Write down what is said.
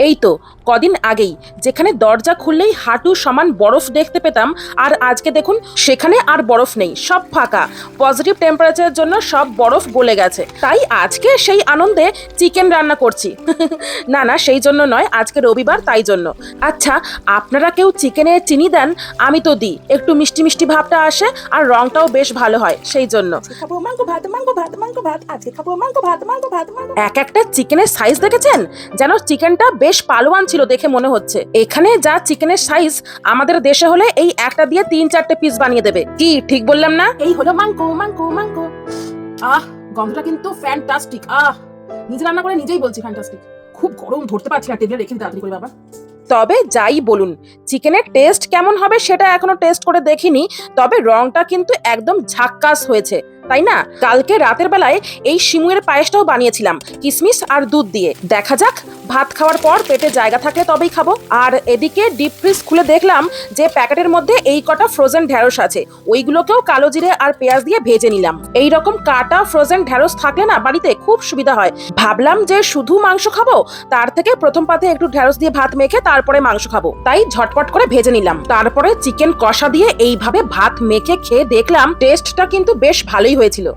এই তো কদিন আগেই যেখানে দরজা খুললেই হাঁটু সমান বরফ দেখতে পেতাম, আর আজকে দেখুন সেখানে আর বরফ নেই, সব ফাঁকা। পজিটিভ টেম্পারেচারের জন্য সব বরফ গলে গেছে। তাই আজকে সেই আনন্দে চিকেন রান্না করছি। না না, সেই জন্য নয়, আজকে রবিবার তাই জন্য। আচ্ছা, আপনারা কেউ চিকেনে চিনি দেন? আমি তো দিই, একটু মিষ্টি মিষ্টি ভাবটা আসে আর রংটাও বেশ ভালো হয়, সেই জন্য। এক একটা চিকেনের সাইজ দেখেছেন? যেন চিকেনটা বেশ পালোয়ান ছিল দেখে মনে হচ্ছে। এখানে যা চিকেনের সাইজ, আমাদের দেশে হলে এই একটা দিয়ে 3-4টে পিস বানিয়ে দেবে। কি ঠিক বললাম না? এই হলো মাংকো মাংকো মাংকো। গন্ধটা কিন্তু ফ্যান্টাস্টিক। নিজে রান্না করে নিজেই বলছি ফ্যান্টাস্টিক। খুব গরম, ধরতে পারছি না, টেবিলে রেখে তাড়াতাড়ি করে বাবা। তবে যাই বলুন, চিকেনের টেস্ট কেমন হবে সেটা এখনো টেস্ট করে দেখিনি, তবে রংটা কিন্তু একদম ঝাক্কাস হয়েছে, তাই না? কালকে রাতের বেলায় এই শিমুয়ের পায়েসটাও বানিয়েছিলাম কিশমিশ আর দুধ দিয়ে। দেখা যাক, ভাত খাওয়ার পর পেটে জায়গা থাকলে তবেই খাবো। আর এদিকে ডিপ ফ্রিজ খুলে দেখলাম যে প্যাকেটের মধ্যে এই কটা ফ্রোজেন ঢ্যাঁড়স আছে, ওইগুলোকেও কালো জিরে আর পেঁয়াজ দিয়ে ভেজে নিলাম। এই রকম কাটা ফ্রোজেন ঢ্যাঁড়স থাকলে না বাড়িতে খুব সুবিধা হয়। ভাবলাম যে শুধু মাংস খাবো, তার থেকে প্রথম পাতে একটু ঢ্যাঁড়স দিয়ে ভাত মেখে তারপরে মাংস খাবো, তাই ঝটপট করে ভেজে নিলাম। তারপরে চিকেন কষা দিয়ে এইভাবে ভাত মেখে খেয়ে দেখলাম টেস্টটা কিন্তু বেশ ভালোই হয়েছিল।